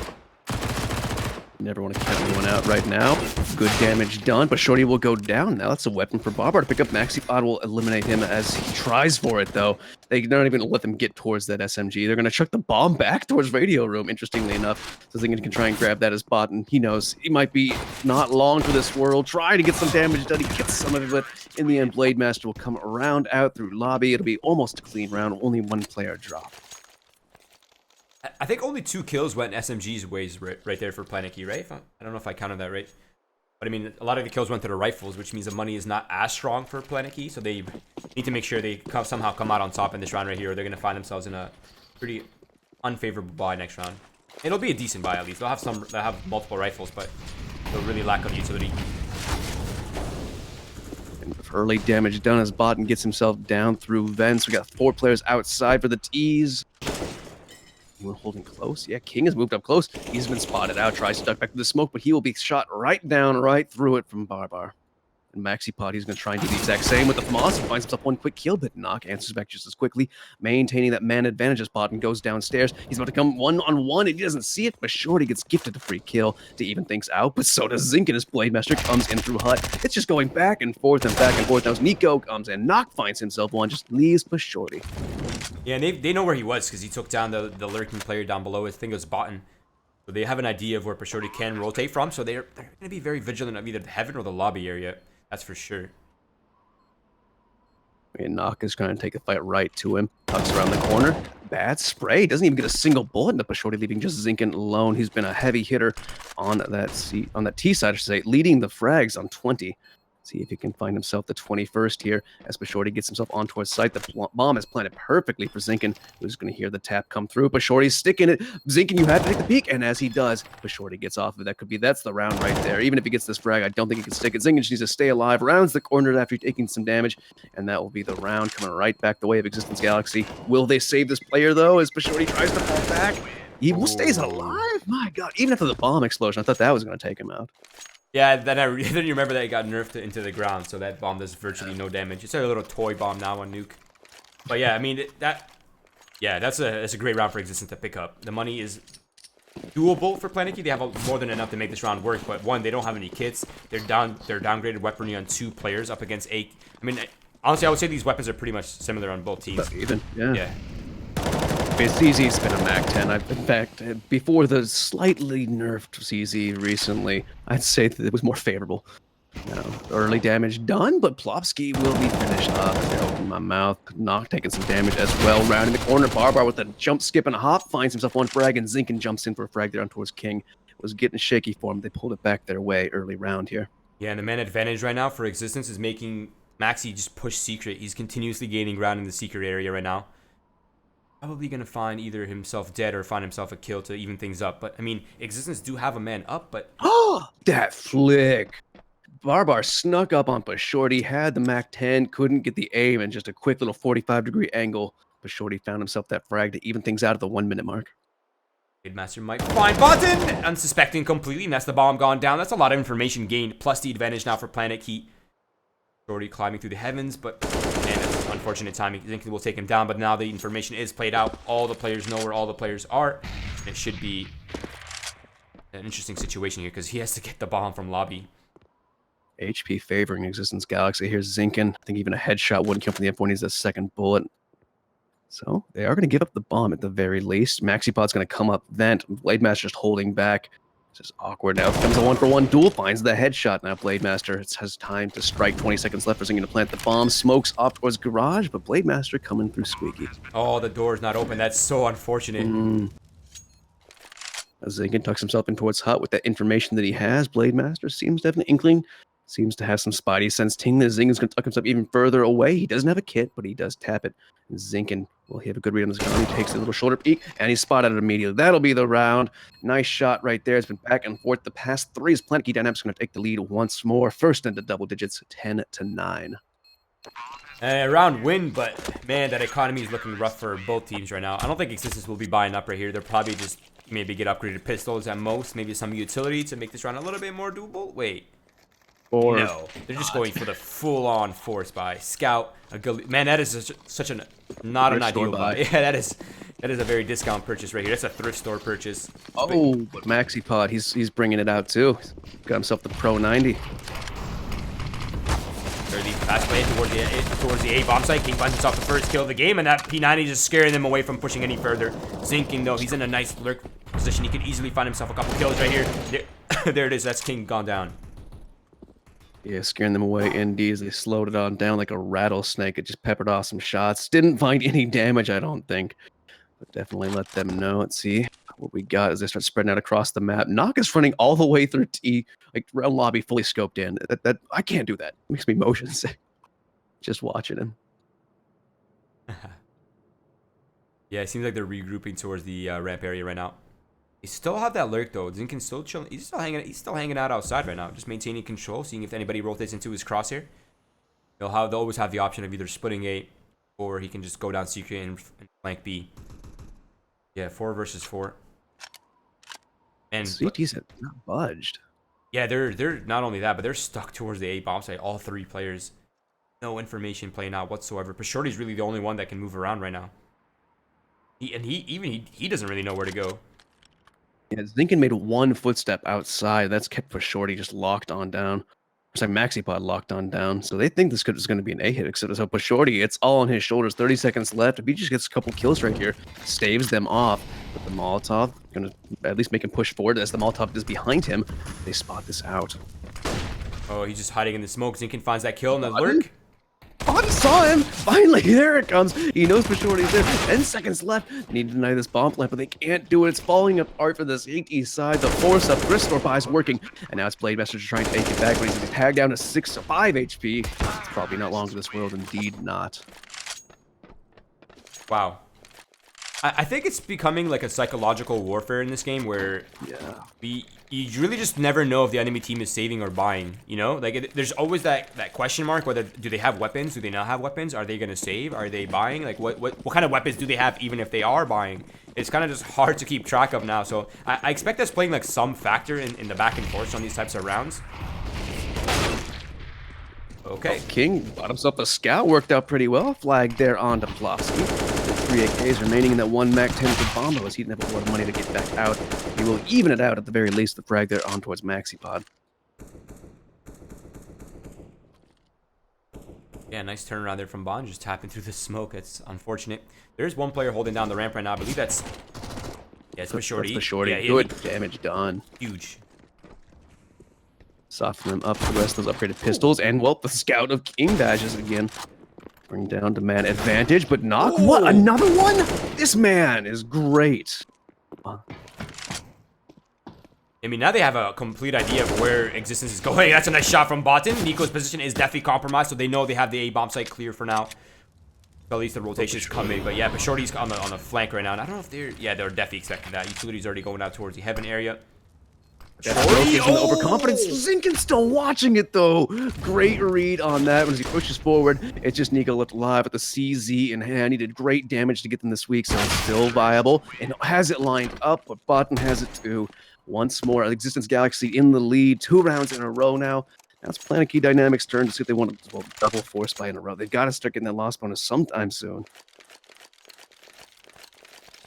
Never want to count anyone out right now. Good damage done, but Shorty will go down. Now that's a weapon for Barbar to pick up. Maxi Pod will eliminate him as he tries for it, though. They're not even going to let them get towards that SMG. They're going to chuck the bomb back towards Radio Room, interestingly enough. So Zinkin can try and grab that as bot, and he knows he might be not long for this world. Try to get some damage done. He gets some of it, but in the end, Blade Master will come around out through lobby. It'll be almost a clean round. Only 1 player drop. I think only 2 kills went SMG's ways right there for Planetkey, right? I don't know if I counted that right. But I mean, a lot of the kills went to the rifles, which means the money is not as strong for Planetkey. So they need to make sure they somehow come out on top in this round right here, or they're going to find themselves in a pretty unfavorable buy next round. It'll be a decent buy at least. They'll have multiple rifles, but they'll really lack on utility. And with early damage done as Botan gets himself down through vents. We got 4 players outside for the tees. Anyone holding close? Yeah, King has moved up close. He's been spotted out. Tries to duck back to the smoke, but he will be shot right down, right through it from Barbar. MaxiPod, he's going to try and do the exact same with the FAMAS. He finds himself one quick kill, but Knock answers back just as quickly, maintaining that man advantage as Pod and goes downstairs. He's about to come one-on-one, and he doesn't see it, but Shorty gets gifted a free kill to even things out, but so does Zink, and his Blade Master comes in through Hut. It's just going back and forth and back and forth. Now as Nico comes in, Knock finds himself one, just leaves for Shorty. Yeah, and they know where he was because he took down the lurking player down below. I think it was Botan. So they have an idea of where Pashorty can rotate from. So they're going to be very vigilant of either the heaven or the lobby area. That's for sure. And Knock is going to take the fight right to him. Tucks around the corner. Bad spray. Doesn't even get a single bullet into Pashorty, leaving just Zinkin alone. He's been a heavy hitter on that T side, I should say, leading the frags on 20. See if he can find himself the 21st here as Pashorty gets himself on towards site. The bomb is planted perfectly for Zinkin, who's going to hear the tap come through. Pashorty's sticking it. Zinkin, you have to take the peek, and as he does, Pashorty gets off of it. That's the round right there. Even if he gets this frag, I don't think he can stick it. Zinkin just needs to stay alive, rounds the corner after taking some damage, and that will be the round coming right back the way of Existence Galaxy. Will they save this player, though, as Pashorty tries to fall back? He stays alive? My God, even after the bomb explosion, I thought that was going to take him out. Yeah, then you remember that it got nerfed into the ground, so that bomb does virtually no damage. It's like a little toy bomb now on Nuke. But yeah, I mean that's a great round for Existence to pick up. The money is doable for Planetkey. They have more than enough to make this round work. But one, they don't have any kits. They're downgraded weaponry on 2 players up against 8. I mean, honestly, I would say these weapons are pretty much similar on both teams. Even, yeah. CZ's been a MAC 10. In fact, before the slightly nerfed CZ recently, I'd say that it was more favorable. Early damage done, but Plopsky will be finished off. As I open my mouth, Knock taking some damage as well. Round in the corner, Barbar with a jump, skip, and a hop finds himself one frag, and Zinkin jumps in for a frag down towards King. It was getting shaky for him. They pulled it back their way early round here. Yeah, and the man advantage right now for Existence is making Maxi just push Secret. He's continuously gaining ground in the Secret area right now. Probably going to find either himself dead or find himself a kill to even things up. But, I mean, Existence do have a man up, but... Oh, that flick! Barbar snuck up on Pashorty, had the MAC 10, couldn't get the aim, and just a quick little 45-degree angle. Pashorty found himself that frag to even things out at the 1-minute mark. Master might find Botan! Unsuspecting completely, and that's the bomb gone down. That's a lot of information gained, plus the advantage now for Planetkey. Pashorty climbing through the heavens, but... Man, that's unfortunate timing. Zinkin will take him down, but now the information is played out. All the players know where all the players are. It should be an interesting situation here, because he has to get the bomb from lobby. HP favoring Existence Galaxy. Here's Zinkin. I think even a headshot wouldn't kill from the M4. Needs a second bullet. So they are going to give up the bomb at the very least. MaxiPod's going to come up vent. Blade Master just holding back. It's just awkward now. It comes a 1-for-1 duel. Finds the headshot. Now Blade Master has time to strike. 20 seconds left for Zinkin to plant the bomb. Smokes off towards garage, but Blade Master coming through squeaky. Oh, the door's not open. That's so unfortunate. As Zinkin tucks himself in towards Hut with that information that he has, Blade Master seems to have an inkling. Seems to have some spidey sense ting that Zinkin's going to tuck himself even further away. He doesn't have a kit, but he does tap it. And Zinkin, well, he have a good read on his gun. He takes a little shoulder peek, and he's spotted it immediately. That'll be the round. Nice shot right there. It's been back and forth the past 3. As Planetkey Dynamics going to take the lead once more. First into double digits, 10-9. Round win, but man, that economy is looking rough for both teams right now. I don't think Existence will be buying up right here. They'll probably just maybe get upgraded pistols at most. Maybe some utility to make this round a little bit more doable. Wait. No, they're just going for the full-on force buy. Scout, man, that is such an not an ideal buy. Yeah, that is a very discount purchase right here. That's a thrift store purchase. Oh, but MaxiPod, he's bringing it out too. Got himself the Pro 90. Early fast play towards the A bomb site. King finds himself the first kill of the game, and that P90 is just scaring them away from pushing any further. Zinkin, though, he's in a nice lurk position. He could easily find himself a couple kills right here. There it is. That's King gone down. Yeah, scaring them away indeed as they slowed it on down like a rattlesnake. It just peppered off some shots. Didn't find any damage, I don't think. But definitely let them know. Let's see what we got as they start spreading out across the map. Knock is running all the way through T, like round lobby, fully scoped in. That I can't do that. It makes me motion sick. Just watching him. Yeah, it seems like they're regrouping towards the ramp area right now. They still have that lurk though. Zinkin's still chilling. He's still hanging out outside right now, just maintaining control, seeing if anybody rotates into his crosshair. They'll always have the option of either splitting A, or he can just go down secret and flank B. Yeah, 4 versus 4. And CT's not budged. Yeah, they're not only that, but they're stuck towards the A bomb site. All three players, no information playing out whatsoever. Shorty's really the only one that can move around right now. He doesn't really know where to go. Yeah, Zinkin made one footstep outside. That's kept for Shorty just locked on down. It's like MaxiPod locked on down. So they think this is going to be an A hit, except so for Shorty, it's all on his shoulders. 30 seconds left. If he just gets a couple kills right here, staves them off. But the Molotov going to at least make him push forward as the Molotov is behind him. They spot this out. Oh, he's just hiding in the smoke. Zinkin finds that kill and the lurk. Oh, I saw him! Finally, there it comes. He knows for sure he's there. 10 seconds left. Need to deny this bomb plant, but they can't do it. It's falling apart for this east side. The force of Gristor buy is working. And now it's Blademaster trying to take it back, but he's tagged down to 6 to 5 HP. It's probably not long for this world, indeed not. Wow. I think it's becoming like a psychological warfare in this game where you really just never know if the enemy team is saving or buying, you know? Like, there's always that question mark, whether do they have weapons, do they not have weapons, are they going to save, are they buying? Like, what kind of weapons do they have even if they are buying? It's kind of just hard to keep track of now, so I expect us playing like some factor in the back and forth on these types of rounds. Okay. King bought himself a scout, worked out pretty well. Flag there on to Plofsky. 3 AKs remaining in that 1 Mac 10 for Bombo as he didn't have a lot of money to get back out. He will even it out at the very least, the frag there on towards MaxiPod. Yeah, nice turnaround there from Bond, just tapping through the smoke. It's unfortunate. There's one player holding down the ramp right now. I believe that's... Yeah, it's for Shorty. That's the Shorty. Yeah, good damage done. Huge. Soften them up for the rest of those upgraded pistols. And, well, the Scout of King dashes again. Bring down to man advantage, but not... Ooh. What? Another one? This man is great. I mean, now they have a complete idea of where Existence is going. That's a nice shot from Botan. Nico's position is definitely compromised, so they know they have the A-bomb site clear for now. At least the rotation's coming. But yeah, Shorty's on the flank right now. And I don't know if they're... Yeah, they're definitely expecting that. Utility's already going out towards the heaven area. Shorty, the overconfidence. Zinkin's still watching it though. Great read on that when he pushes forward. It's just Nico left alive with the CZ in hand. He did great damage to get them this week, so it's still viable and has it lined up. But Botan has it too. Once more, Existence Galaxy in the lead. 2 rounds in a row now. Now it's Planetkey Dynamics' turn to see if they want to double force buy in a row. They've got to start getting that loss bonus sometime soon.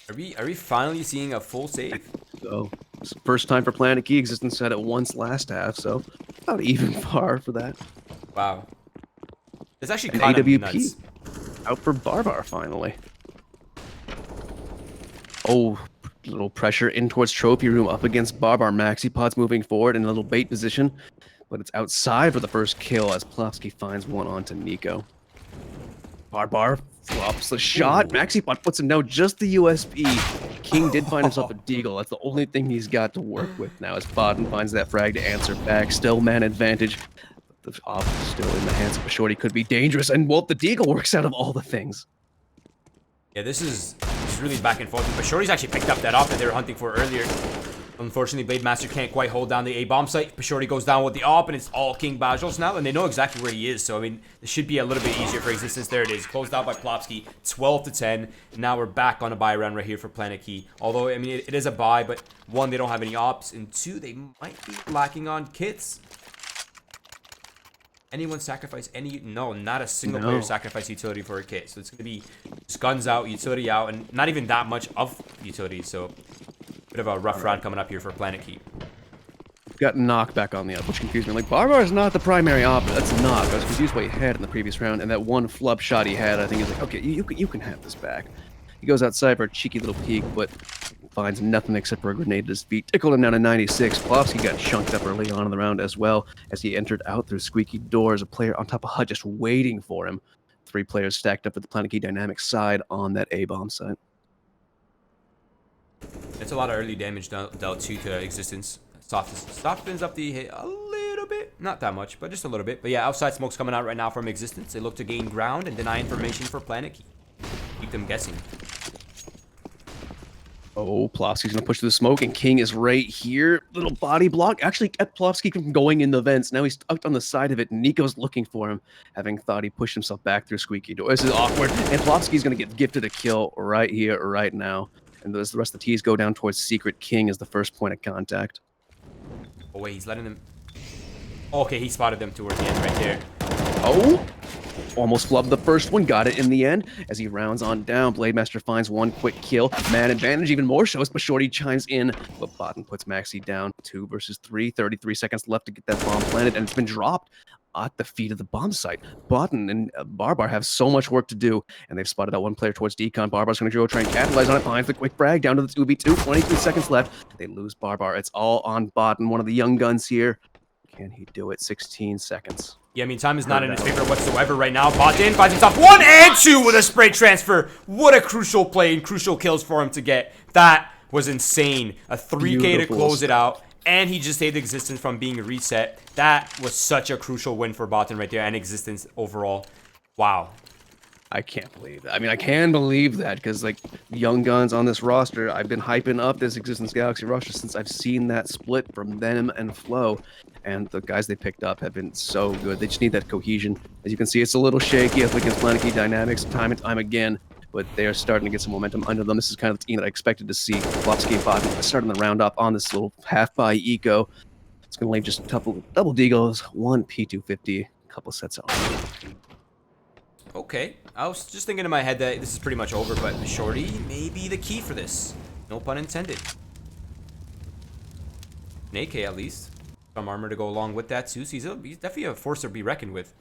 Are we finally seeing a full save? So, first time for Planetkey. Existence had it once last half, so about even par for that. Wow. It's actually kind of AWP nuts. Out for Barbar finally. Oh, little pressure in towards Trophy Room up against Barbar. MaxiPod's moving forward in a little bait position, but it's outside for the first kill as Plofsky finds one onto Nico. Barbar flops the shot. MaxiPod puts him down just the USB. King did find himself a deagle. That's the only thing he's got to work with now as Botan finds that frag to answer back. Still man advantage. The off is still in the hands of a Shorty. Could be dangerous. And, well, the deagle works out of all the things. Yeah, this is really back and forth. But Shorty's actually picked up that op that they were hunting for earlier. Unfortunately, Blademaster can't quite hold down the A-bomb site. Shorty goes down with the op, and it's all King Bajos now, and they know exactly where he is. So, I mean, this should be a little bit easier for Existence. There it is. Closed out by Plofsky, 12 to 10. Now we're back on a buy round right here for Planetkey. Although, I mean, it is a buy, but 1, they don't have any ops, and 2, they might be lacking on kits. Anyone sacrifice any... No, not a single player sacrifice utility for a kit. So it's going to be just guns out, utility out, and not even that much of utility. So... Bit of a rough round coming up here for Planetkey. Got knocked back on the up, which confused me. Like, Barbar is not the primary op. That's knock. I was confused what he had in the previous round, and that one flub shot he had, I think he's like, okay, you can have this back. He goes outside for a cheeky little peek, but finds nothing except for a grenade at his feet. Tickled him down to 96. Plofsky got chunked up early on in the round as well as he entered out through squeaky doors. A player on top of HUD just waiting for him. 3 players stacked up at the Planetkey Dynamics side on that A-bomb site. It's a lot of early damage dealt to Existence. Softens up the hit a little bit. Not that much, but just a little bit. But yeah, outside smoke's coming out right now from Existence. They look to gain ground and deny information for Planetkey. Keep them guessing. Oh, Plofsky's gonna push through the smoke, and King is right here. Little body block. Actually kept Plofsky from going in the vents. Now he's stuck on the side of it. Nico's looking for him, having thought he pushed himself back through squeaky door. This is awkward, and Plofsky's gonna get gifted a kill right here, right now. And as the rest of the T's go down towards Secret King as the first point of contact. Oh, wait, he's letting them... Okay, he spotted them towards the end right there. Oh! Almost flubbed the first one, got it in the end. As he rounds on down, Blademaster finds one quick kill. Man advantage even more shows, but Shorty chimes in. But Botan puts Maxi down. 2 versus 3, 33 seconds left to get that bomb planted, and it's been dropped at the feet of the bomb site. Botan and Barbar have so much work to do, and they've spotted out one player towards Decon. Barbar's going to go try and capitalize on it, finds the quick frag down to the 2v2. 23 seconds left. They lose Barbar. It's all on Botan, one of the young guns here. Can he do it? 16 seconds. Yeah, I mean, time is not in his favor whatsoever right now. Botan finds himself 1 and 2 with a spray transfer. What a crucial play and crucial kills for him to get. That was insane. A 3K to close it out. And he just saved Existence from being reset. That was such a crucial win for Botan right there and Existence overall. Wow. I can't believe that. I mean, I can believe that because, like, young guns on this roster, I've been hyping up this Existence Galaxy roster since I've seen that split from them and Flow. And the guys they picked up have been so good. They just need that cohesion. As you can see, it's a little shaky up against Planetkey Dynamics time and time again, but they are starting to get some momentum under them. This is kind of the team that I expected to see. Flopsky Botan starting the round up on this little half-buy eco. It's going to leave just a couple double deagles, 1 P250, a couple sets on. Okay, I was just thinking in my head that this is pretty much over, but Shorty may be the key for this. No pun intended. An AK at least. Some armor to go along with that too, so he's definitely a force to be reckoned with.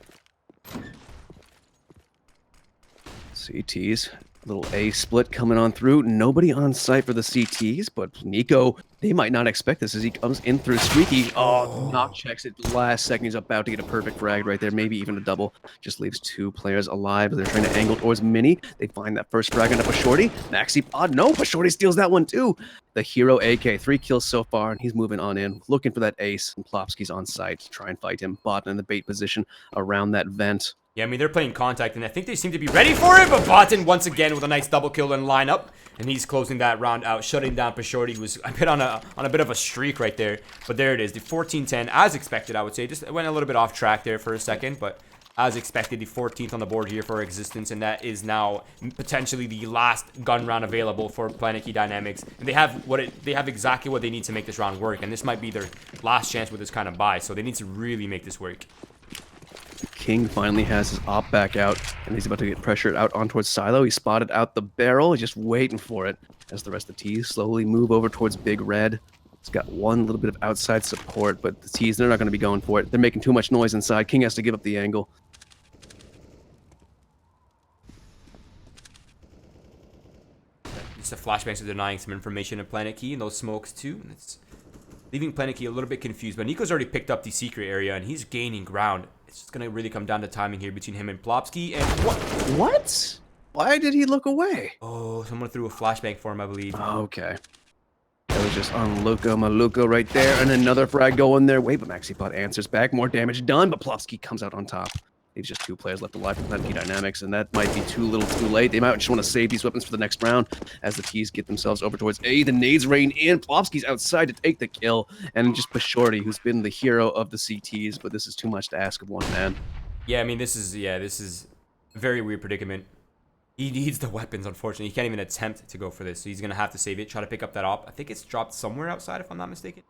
CTs. Little A split coming on through. Nobody on site for the CTs, but Nico, they might not expect this as he comes in through Streaky. Oh, knock checks it last second. He's about to get a perfect frag right there, maybe even a double. Just leaves 2 players alive. They're trying to angle towards Mini. They find that first frag on up a Shorty. Maxi Pod, no, but Shorty steals that one too. The hero AK, 3 kills so far, and he's moving on in, looking for that ace. And Plopsky's on site to try and fight him. Botan in the bait position around that vent. Yeah, I mean, they're playing contact, and I think they seem to be ready for it, but Botan once again with a nice double kill and lineup, and he's closing that round out, shutting down Pashorty, who was a bit on a bit of a streak right there. But there it is, the 14-10, as expected, I would say. Just went a little bit off track there for a second, but as expected, the 14th on the board here for Existence, and that is now potentially the last gun round available for Planetkey Dynamics. And they have exactly what they need to make this round work, and this might be their last chance with this kind of buy, so they need to really make this work. King finally has his op back out, and he's about to get pressured out on towards Silo. He spotted out the barrel, he's just waiting for it as the rest of the T's slowly move over towards Big Red. It's got one little bit of outside support, but the T's, they're not going to be going for it. They're making too much noise inside. King has to give up the angle. Just the flashbangs are denying some information of Planetkey and those smokes too. And it's leaving Planetkey a little bit confused, but Nico's already picked up the secret area, and he's gaining ground. It's just going to really come down to timing here between him and Plopsky. And What? Why did he look away? Oh, someone threw a flashbang for him, I believe. Okay. That was just on Luco Maluco right there, and another frag going their way, but MaxiPod answers back. More damage done, but Plopsky comes out on top. There's just 2 players left alive for Planetkey Dynamics, and that might be too little too late. They might just want to save these weapons for the next round as the T's get themselves over towards A. The nades rain in. Plopsky's outside to take the kill, and just Pashorty, who's been the hero of the CTs, but this is too much to ask of one man. Yeah, I mean, this is a very weird predicament. He needs the weapons, unfortunately. He can't even attempt to go for this, so he's going to have to save it, try to pick up that op. I think it's dropped somewhere outside, if I'm not mistaken.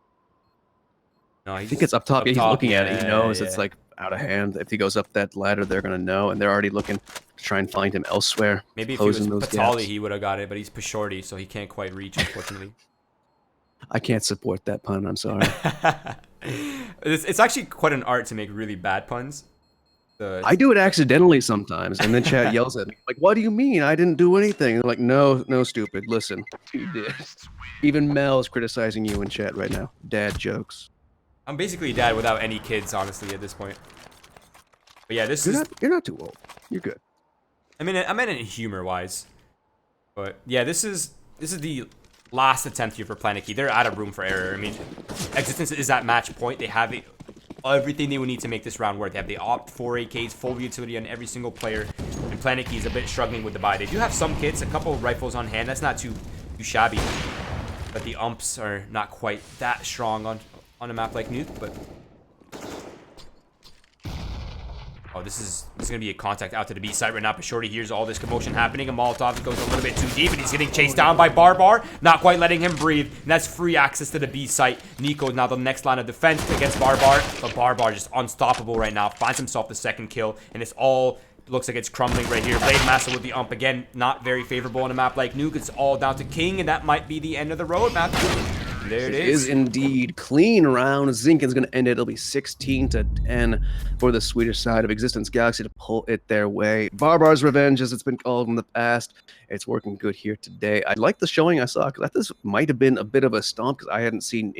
No, I think it's up top. He's looking at it. He knows it's like out of hand. If he goes up that ladder, they're going to know, and they're already looking to try and find him elsewhere. Maybe if he was Patali, he would have got it, but he's Pashorty, so he can't quite reach, unfortunately. I can't support that pun. I'm sorry. It's actually quite an art to make really bad puns. I do it accidentally sometimes, and then chat yells at me, like, what do you mean? I didn't do anything. They're like, no, stupid. Listen, you did. Even Mel's criticizing you in chat right now. Dad jokes. I'm basically dad without any kids, honestly, at this point. But yeah, you're not too old. You're good. I mean, I meant it humor-wise. But yeah, this is the last attempt here for Planetkey. They're out of room for error. I mean, Existence is at match point. They have everything they would need to make this round work. They have the op, 4 AKs, full utility on every single player. And Planetkey is a bit struggling with the buy. They do have some kits, a couple of rifles on hand. That's not too shabby. But the umps are not quite that strong on a map like Nuke, but... Oh, Oh, this is gonna be a contact out to the B side right now. But Shorty hears all this commotion happening, and Molotov goes a little bit too deep, and he's getting chased down by Barbar, not quite letting him breathe. And that's free access to the B site. Nico now the next line of defense against Barbar, but Barbar just unstoppable right now. Finds himself the second kill, and it's all looks like it's crumbling right here. Blade Master with the ump again, not very favorable on a map like Nuke. It's all down to King, and that might be the end of the road, Matthew. There it is. Indeed clean round. Zinken's going to end it. It'll be 16-10 for the Swedish side of X6tence Galaxy to pull it their way. Barbar's Revenge, as it's been called in the past. It's working good here today. I like the showing I saw because I thought this might have been a bit of a stomp because I hadn't seen any